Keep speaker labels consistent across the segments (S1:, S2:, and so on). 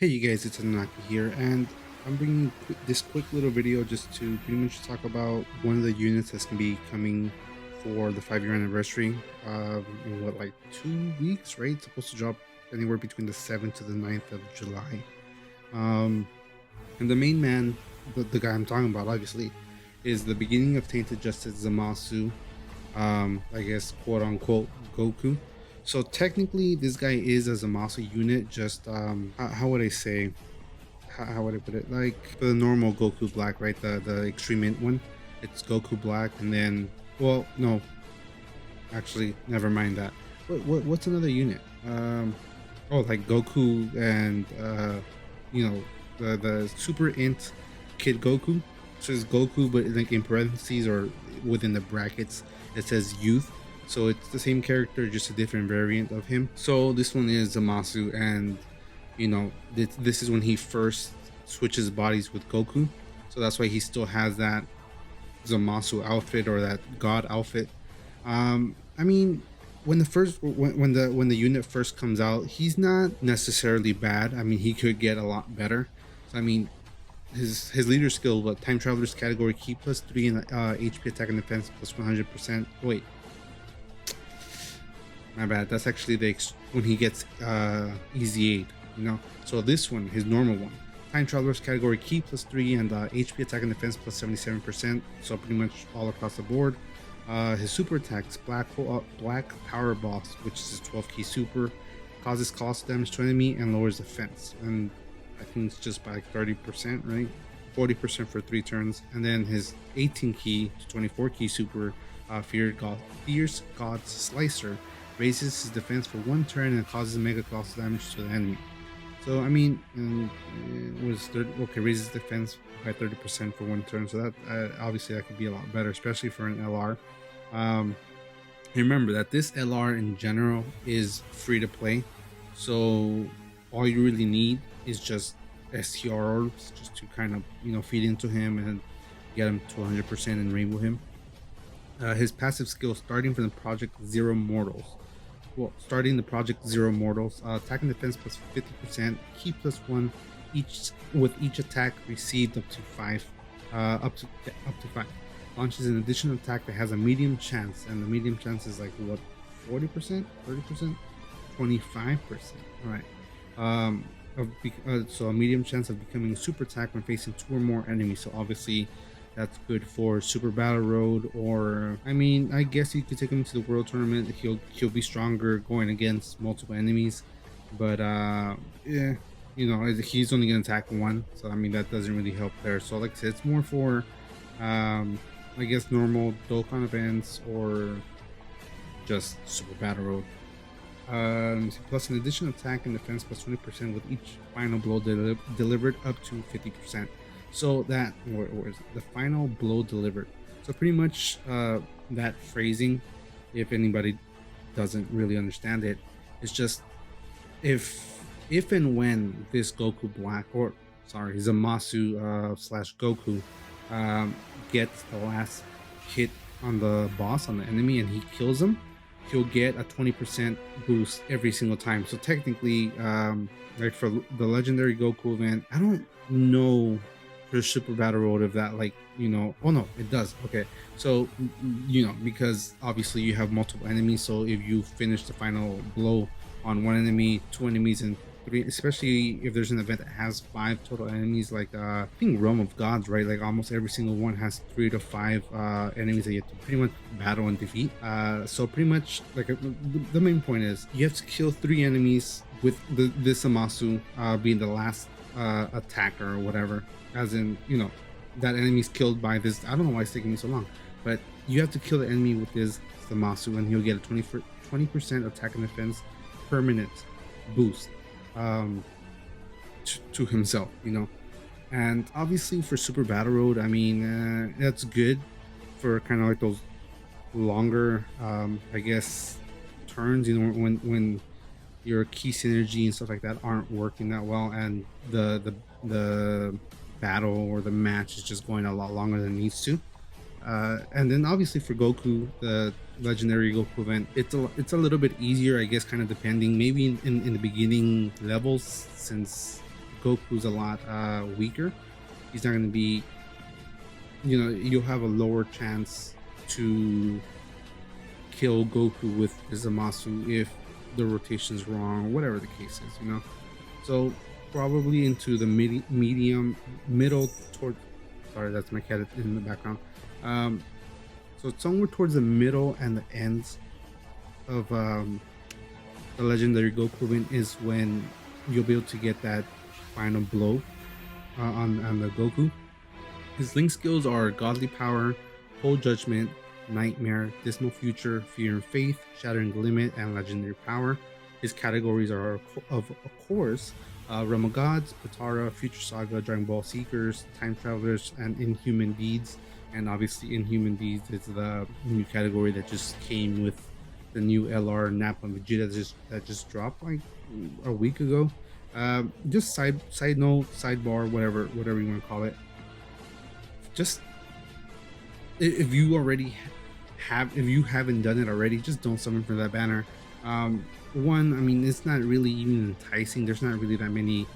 S1: Hey you guys, it's Anaki here, and I'm bringing this quick little video just to pretty much talk about one of the units that's gonna be coming for the 5-year anniversary. In what, like 2 weeks, right? It's supposed to drop anywhere between the 7th to the 9th of July. Um, and the main man, the guy I'm talking about, obviously, is the beginning of Tainted Justice Zamasu. I guess quote unquote Goku. So technically, this guy is a Zamasu unit. Just how would I say? How would I put it? Like the normal Goku Black, right? The Extreme Int one. It's Goku Black, and then no, actually, never mind that. What's another unit? Oh, like Goku and the Super Int Kid Goku. So it's Goku, but like in parentheses or within the brackets, it says Youth. So it's the same character, just a different variant of him. So this one is Zamasu, and this is when he first switches bodies with Goku. So that's why he still has that Zamasu outfit or that God outfit. I mean, when the unit first comes out, he's not necessarily bad. I mean, he could get a lot better. So I mean, his leader skill, but time travelers category, key +3 in HP attack and defense plus 100%. Wait, my bad. That's actually when he gets easy aid. So this one, his normal one, time travelers category, key +3 and HP attack and defense plus 77%. So pretty much all across the board. His super attacks, black power boss, which is his 12 key super, causes cost damage to enemy and lowers defense, and I think it's just by like 30%, right? 40% for 3 turns. And then his 18 key to 24 key super, Fierce God's Slicer, raises his defense for 1 turn and causes mega cost damage to the enemy. So I mean, it was raises defense by 30% for 1 turn. So that obviously that could be a lot better, especially for an LR. Remember that this LR in general is free to play, so all you really need is just STR orbs, just to kind of feed into him and get him to 100% and rainbow him. His passive skill, starting from the Project Zero Mortals. Starting the Project Zero Mortals, attack and defense plus 50%, key +1 with each attack received up to 5, up to 5. Launches an additional attack that has a medium chance, and the medium chance is like what, 40%, 30%, 25%. All right. So a medium chance of becoming a super attack when facing 2 or more enemies. So obviously that's good for Super Battle Road, or I mean, I guess you could take him to the World Tournament. He'll be stronger going against multiple enemies, but yeah, he's only gonna attack 1, so I mean that doesn't really help there. So like I said, it's more for I guess normal Dokkan events or just Super Battle Road. Plus an additional attack and defense plus 20% with each final blow delivered up to 50%. So that, or is it? The final blow delivered. So pretty much that phrasing, if anybody doesn't really understand it, it's just if and when this Goku Black, or sorry, Zamasu slash Goku gets the last hit on the boss, on the enemy, and he kills him, he'll get a 20% boost every single time. So technically, like for the legendary Goku event, I don't know for Super Battle Road if that, like, oh no, it does. Okay, so because obviously you have multiple enemies, so if you finish the final blow on 1 enemy, 2 enemies, and 3, especially if there's an event that has 5 total enemies, like I think Realm of Gods, right? Like almost every single one has 3 to 5 enemies that you have to pretty much battle and defeat. So pretty much like the main point is you have to kill 3 enemies with this Zamasu being the last attacker or whatever, as in that enemy's killed by this. I don't know why it's taking me so long, but you have to kill the enemy with this Zamasu, and he'll get a 20% attack and defense per minute boost to himself, and obviously for Super Battle Road, I mean, that's good for kind of like those longer I guess turns, when your key synergy and stuff like that aren't working that well, and the battle or the match is just going a lot longer than it needs to. And then obviously for Goku, the legendary Goku event, it's a little bit easier, I guess, kind of depending, maybe in the beginning levels, since Goku's a lot weaker. He's not going to be, you know, you'll have a lower chance to kill Goku with the Zamasu if the rotation's wrong or whatever the case is, you know. So probably into the medium middle toward, sorry, that's my cat in the background. um so somewhere towards the middle and the ends of the legendary Goku event is when you'll be able to get that final blow on the Goku. His link skills are Godly Power, Whole Judgment, Nightmare, Dismal Future, Fear and Faith, Shattering the Limit, and Legendary Power. His categories are, of course, Realm of Gods, Patara, Future Saga, Dragon Ball Seekers, Time Travelers, and Inhuman Deeds. And obviously, Inhuman Deeds is the new category that just came with the new LR Nappa Vegeta that just dropped like a week ago. Just side note, sidebar, whatever you want to call it. Just if you already if you haven't done it already, just don't summon for that banner. One, I mean, it's not really even enticing. There's not really that many,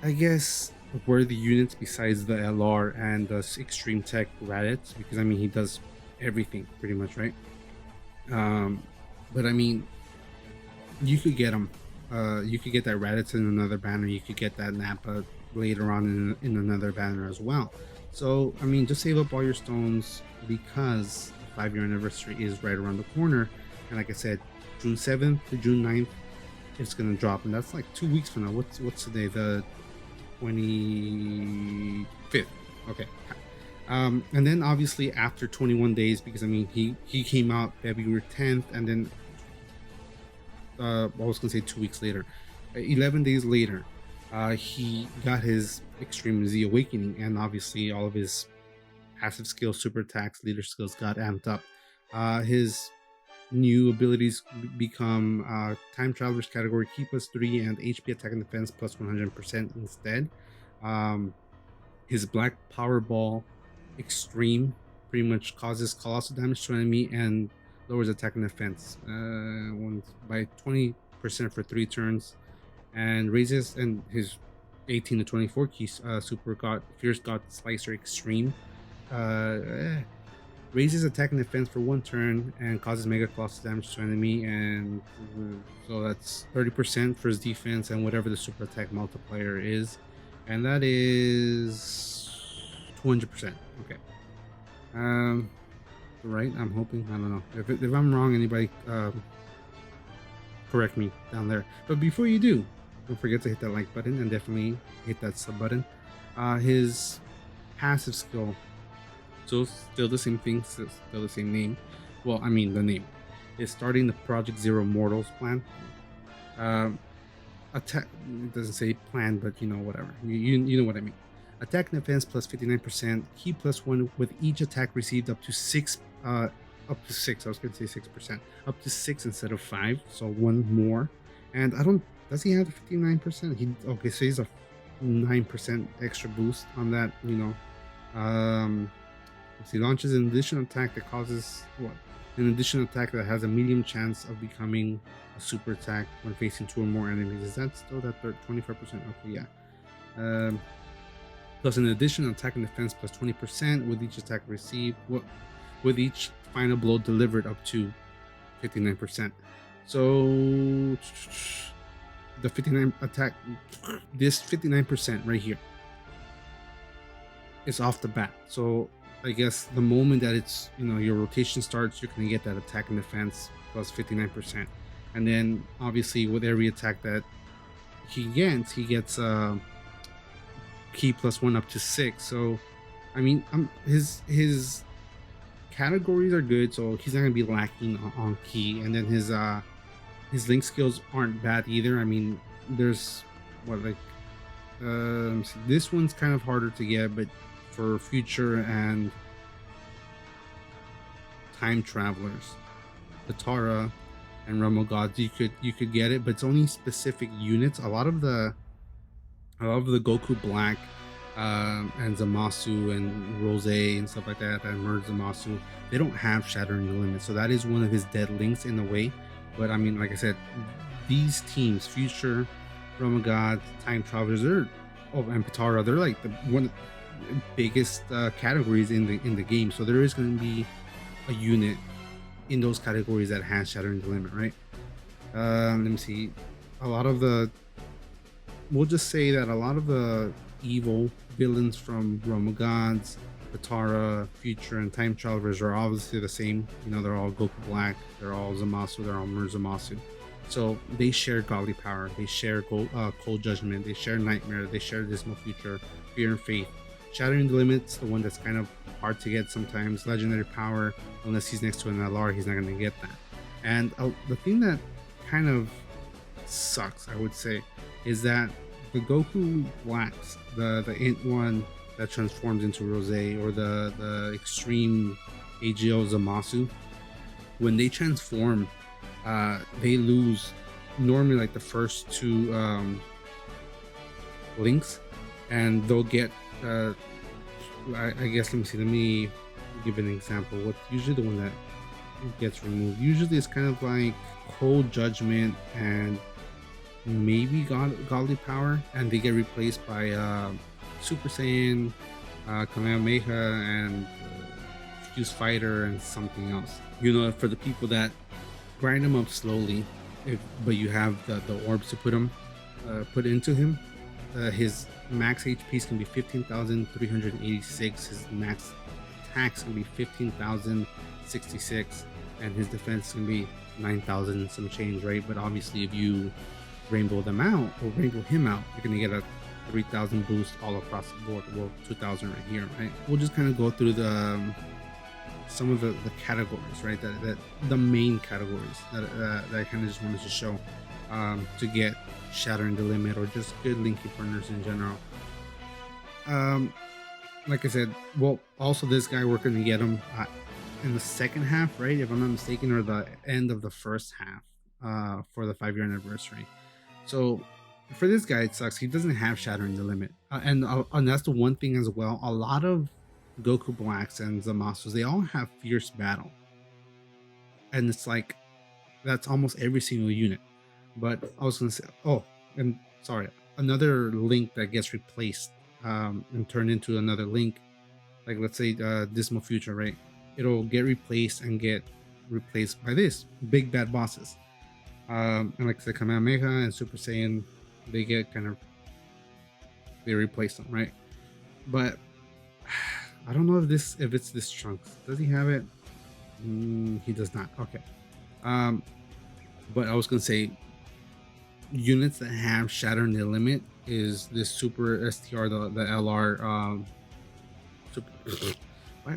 S1: I guess, worthy units besides the LR and the Extreme Tech Raditz, because I mean he does everything pretty much, right? But I mean, you could get them. You could get that Raditz in another banner. You could get that Nappa later on in another banner as well. So I mean, just save up all your stones, because the 5-year anniversary is right around the corner. And like I said, June 7th to June 9th, it's gonna drop, and that's like 2 weeks from now. What's today? The 25th. Okay. And then obviously after 21 days, because I mean he came out February 10th, and then I was gonna say 2 weeks later, 11 days later, he got his Extreme Z Awakening, and obviously all of his passive skills, super attacks, leader skills got amped up. His new abilities become Time Travelers category, Ki +3, and HP attack and defense plus 100% instead. His Black Power Ball Extreme pretty much causes colossal damage to enemy and lowers attack and defense by 20% for 3 turns, and raises, and his 18 to 24 keys Super God Fierce God Slicer Extreme raises attack and defense for 1 turn and causes mega colossal damage to enemy, and so that's 30% for his defense and whatever the super attack multiplier is, and that is 200%. Okay. Right, I'm hoping. I don't know if I'm wrong. Anybody correct me down there. But before you do, don't forget to hit that like button and definitely hit that sub button. His passive skill, so still the same thing, still the same name. Well, I mean the name is starting the Project Zero Mortals plan. Attack, it doesn't say plan, but you know, whatever, you know what I mean. Attack and defense plus 59%, Ki +1 with each attack received up to 6 I was gonna say 6%, up to 6 instead of 5, so 1 more. And I don't, does he have the 59%? He, okay, so he's a 9% extra boost on that, you know. He launches an additional attack that causes what? An additional attack that has a medium chance of becoming a super attack when facing 2 or more enemies. Is that still that 25%? Okay, yeah. Plus an additional attack and defense plus 20% with each attack received, with each final blow delivered up to 59%. So the 59 attack, this 59% right here is off the bat. So I guess the moment that it's, you know, your rotation starts, you're gonna get that attack and defense plus 59%, and then obviously with every attack that he gets Ki +1 up to 6. So I mean, his categories are good, so he's not gonna be lacking on Ki, and then his link skills aren't bad either. I mean, there's what, like this one's kind of harder to get, but for Future and Time Travelers, Patara and Realm of Gods, you could get it, but it's only specific units. A lot of the Goku Black and Zamasu and Rose and stuff like that, and Merge Zamasu, they don't have Shattering the Limit, so that is one of his dead links in a way. But I mean, like I said, these teams, Future Roman gods, time travelers, they're and Patara, they're like the one of the biggest categories in the game. So there is going to be a unit in those categories that has Shattering the Limit, right? Let me see. A lot of the we'll just say that a lot of the evil villains from Roma Gods, Katara, Future, and Time Travelers are obviously the same. You know, they're all Goku Black, they're all Zamasu, they're all Zamasu. So they share godly power, they share cold judgment, they share nightmare, they share dismal future, fear and faith. Shattering the Limits, the one that's kind of hard to get sometimes. Legendary power, unless he's next to an LR, he's not going to get that. And the thing that kind of sucks, I would say, is that the Goku Blacks, the Int one that transforms into Rose, or the Extreme AGO Zamasu, when they transform, they lose normally like the first two links, and they'll get. I guess let me give an example. What's usually the one that gets removed? Usually it's kind of like Cold Judgment and maybe godly power, and they get replaced by Super Saiyan, Kamehameha, and Fuse Fighter, and something else. You know, for the people that grind them up slowly, but you have the orbs to put into him, his max HP can be 15,386. His max attacks can be 15,066, and his defense can be 9,000 and some change, right? But obviously, if you rainbow them out or rainbow him out, you're gonna get a 3,000 boost all across the board. Well, 2,000 right here, right? We'll just kind of go through the some of the categories, right? That the main categories that I kind of just wanted to show to get Shattering the Limit, or just good linking partners in general. Like I said, well, also this guy, we're gonna get him in the second half, right? If I'm not mistaken, or the end of the first half for the 5-year anniversary. So for this guy, it sucks. He doesn't have Shattering the Limit, and that's the one thing as well. A lot of Goku Blacks and Zamasus, they all have fierce battle, and it's like that's almost every single unit. But I was gonna say, oh, and sorry, another link that gets replaced and turned into another link, like let's say Dismal Future, right? It'll get replaced and get replaced by this big bad bosses. And like the Kamehameha and Super Saiyan, they get kind of, they replace them, right? But I don't know if it's this Trunks. Does he have it? He does not. Okay. But I was gonna say, units that have Shattering the Limit is this Super STR, the LR. Super,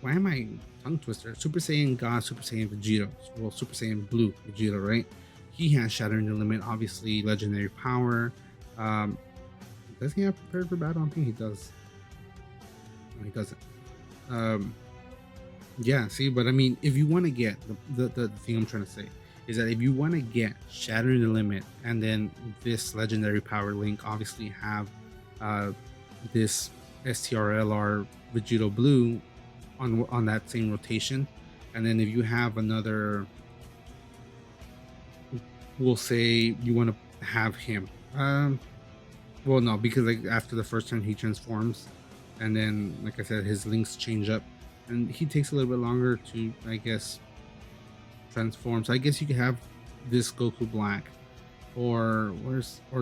S1: why am I tongue twister? Super Saiyan God, Super Saiyan Vegeta, well, Super Saiyan Blue Vegeta, right? He has Shattering the Limit, obviously legendary power. Does he have Prepared for Battle? I don't think he does. No, he doesn't. Yeah, see, but I mean, if you want to get the thing I'm trying to say is that if you want to get Shattering the Limit and then this legendary power link, obviously have this STRLR Vegito Blue on that same rotation, and then if you have another, we'll say you want to have him, well, no, because like after the first turn he transforms, and then like I said, his links change up, and he takes a little bit longer to, I guess, transform. So I guess you could have this Goku Black, or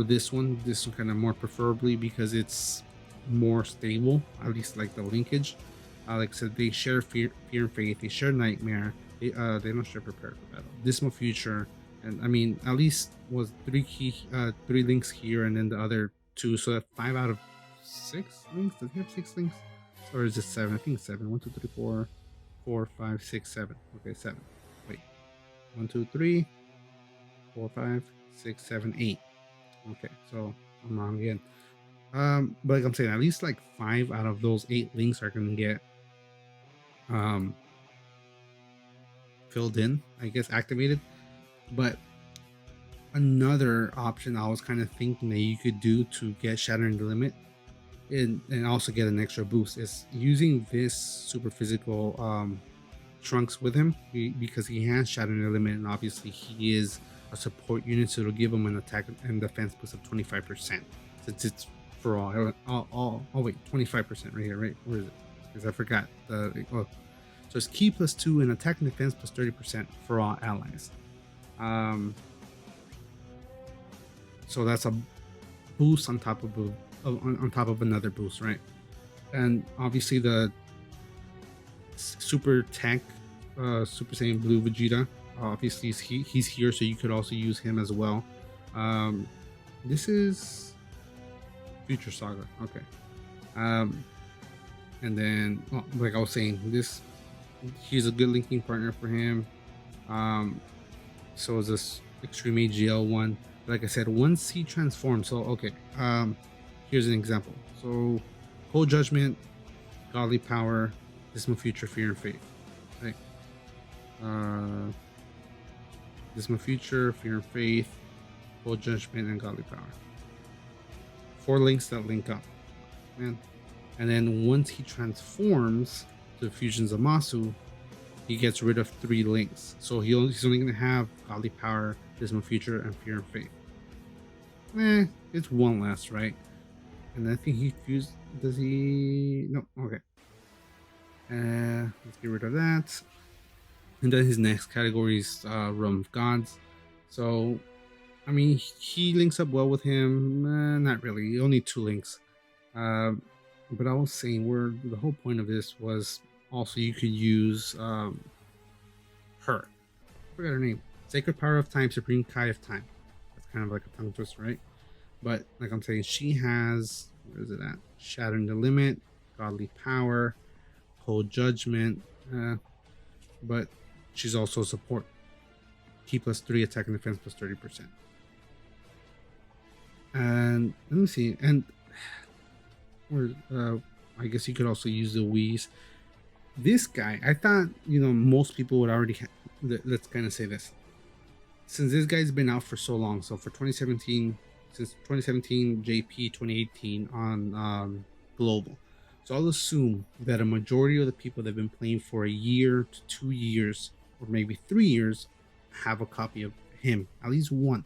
S1: this one kind of more preferably, because it's more stable, at least like the linkage. Like I said, they share fear and faith, they share nightmare, they don't share Prepared for Battle, Dismal Future, and I mean, at least was three links here, and then the other two, so that 5 out of 6 links. Does he have 6 links, or is it 7? I think it's 7. 1 2 3 4 4 5 6 7. Okay, 7. Wait, 1 2 3 4 5 6 7 8. Okay, so I'm wrong again. But like I'm saying, at least like 5 out of those 8 links are gonna get filled in, I guess, activated. But another option I was kind of thinking that you could do to get Shattering the Limit and also get an extra boost is using this super physical Trunks with him, because he has Shattering the Limit, and obviously he is a support unit, so it'll give him an attack and defense boost of 25%. Since it's for all oh wait, 25% right here, right? Where is it? Because I forgot the oh, so it's key plus 2 and attack and defense plus 30% for all allies. So that's a boost on top of on top of another boost, right? And obviously the super tech, Super Saiyan Blue Vegeta. Obviously he's here, so you could also use him as well. This is Future Saga, okay. And then, well, like I was saying, he's a good linking partner for him. So is this Extreme AGL one. Like I said, once he transforms, so okay. Here's an example. So, Cold Judgment, Godly Power, Dismal Future, Fear and Faith, right? Dismal Future, Fear and Faith, Cold Judgment, and Godly Power. 4 links that link up, man. And then once he transforms to Fusion Zamasu, he gets rid of 3 links. So he's only going to have Godly Power, Dismal Future, and Fear and Faith. It's one less, right? And I think he fused. Does he? No. Okay. Let's get rid of that. And then his next category is Realm of Gods. So, I mean, he links up well with him. Not really. Only 2 links. But I was saying, where the whole point of this was also you could use her. I forgot her name. Sacred Power of Time, Supreme Kai of Time. That's kind of like a tongue twister, right? But like I'm saying, she has, where is it at? Shattering the Limit, Godly Power, Cold Judgment, but she's also support. Key plus 3, attack and defense plus 30%. And let me see, and or I guess you could also use the Whis. This guy, I thought, most people would already let's kind of say this. Since this guy's been out for so long, so for 2017, since 2017, JP 2018 on global. So I'll assume that a majority of the people that have been playing for a year to 2 years, or maybe 3 years, have a copy of him, at least one.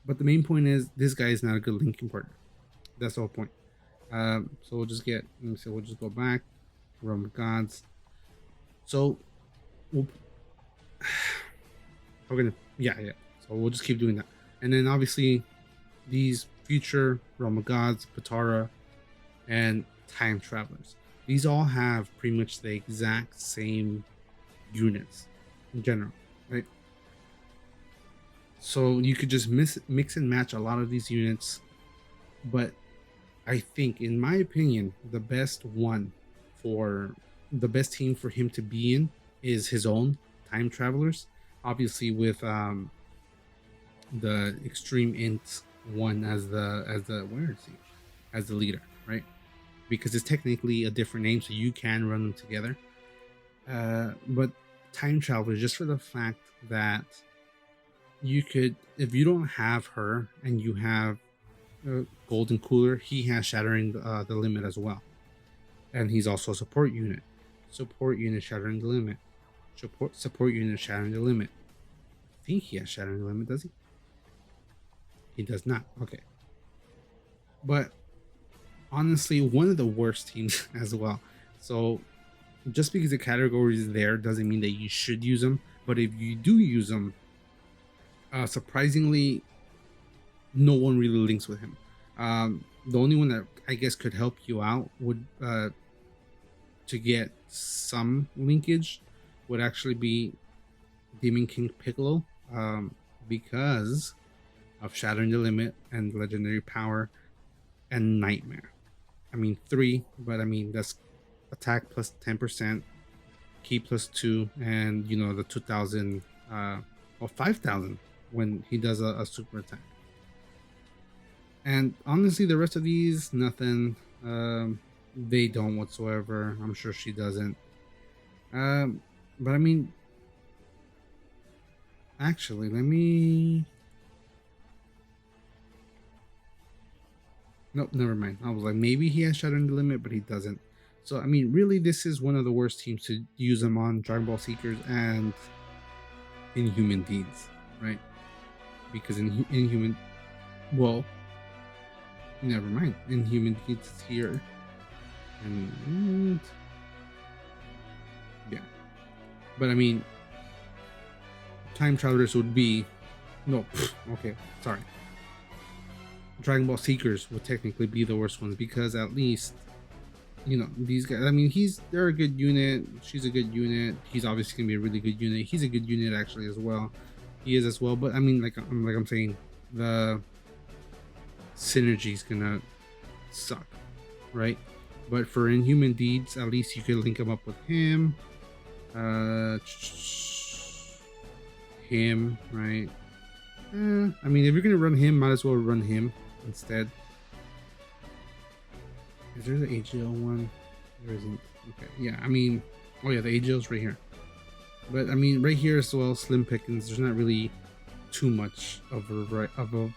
S1: But the main point is, this guy is not a good linking partner. That's the whole point. So we'll just we'll just go back. Realm of Gods. So we're gonna, yeah. So we'll just keep doing that. And then obviously these future Realm of Gods, Patara, and Time Travelers. These all have pretty much the exact same units in general, right? So you could just mix and match a lot of these units, but I think, in my opinion, the best team for him to be in is his own Time Travelers. Obviously, with the Extreme Int one as the where is he? As the leader, right? Because it's technically a different name, so you can run them together. But Time Travelers, just for the fact that you could, if you don't have her and you have Golden Cooler, he has Shattering the Limit as well, and he's also a support unit. Support unit Shattering the Limit. Support unit Shattering the Limit. I think he has Shattering the Limit, does he? He does not. Okay, but honestly, one of the worst teams as well. So just because the category is there doesn't mean that you should use them. But if you do use them, surprisingly, no one really links with him. The only one that I guess could help you out would to get some linkage would actually be Demon King Piccolo, because of Shattering the Limit and Legendary Power and Nightmare. I mean 3, but I mean that's attack plus 10%, key plus 2, and the 2000 or 5000 when he does a super attack. And honestly, the rest of these, nothing. They don't whatsoever. I'm sure she doesn't. But I mean, actually, let me. Nope, never mind. I was like, maybe he has Shattering the Limit, but he doesn't. So I mean, really, this is one of the worst teams to use them on Dragon Ball Seekers and Inhuman Deeds, right? because in human, well, never mind. In human deeds it's here, and yeah. But I mean, time travelers would be no. Okay, sorry. Dragon Ball Seekers would technically be the worst ones because at least these guys. I mean, they're a good unit. She's a good unit. He's obviously gonna be a really good unit. He's a good unit actually as well. He is as well. But I mean, like I'm saying, the synergy's gonna suck, right? But for Inhuman Deeds, at least you could link him up with him. Him, right? I mean, if you're gonna run him, might as well run him instead. Is there the AGL one? There isn't. Okay, yeah. I mean, oh yeah, the AGL's right here. But I mean, right here as well, slim pickings. There's not really too much of a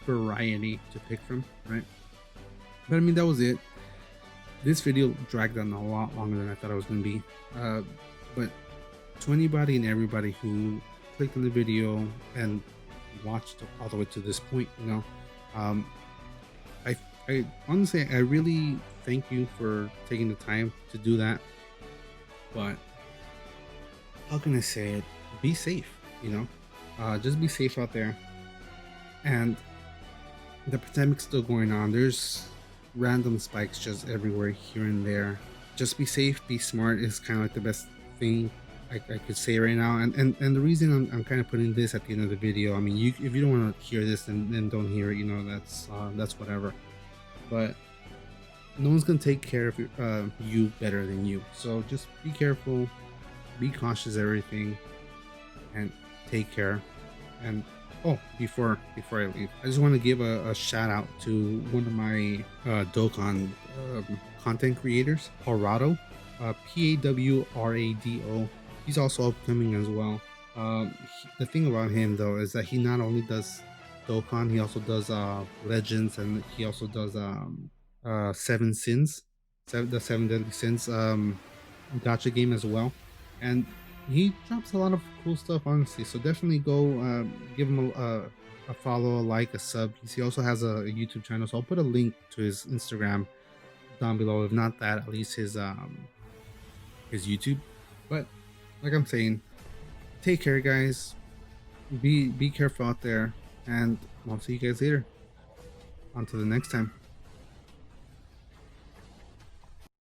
S1: variety to pick from, right? But I mean, that was it. This video dragged on a lot longer than I thought it was going to be. But to anybody and everybody who clicked on the video and watched all the way to this point, I honestly, I really thank you for taking the time to do that. But how can I say it? Be safe, just be safe out there. And the pandemic's still going on. There's random spikes just everywhere here and there. Just be safe, be smart is kind of like the best thing I could say right now. And the reason I'm kind of putting this at the end of the video, I mean, if you don't want to hear this, then don't hear it. That's whatever. But no one's gonna take care of you better than you. So just be careful, be cautious, everything, and take care. And before I leave, I just want to give a shout out to one of my Dokkan content creators, Parado, Pawrado. He's also upcoming as well. The thing about him though is that he not only does Dokkan, he also does Legends, and he also does Seven Sins, the Seven Deadly Sins gacha game as well. And he drops a lot of cool stuff, honestly. So definitely go give him a follow, a like, a sub. He also has a YouTube channel, so I'll put a link to his Instagram down below. If not that, at least his YouTube. But like I'm saying, take care, guys. Be careful out there, and I'll see you guys later. On to the next time.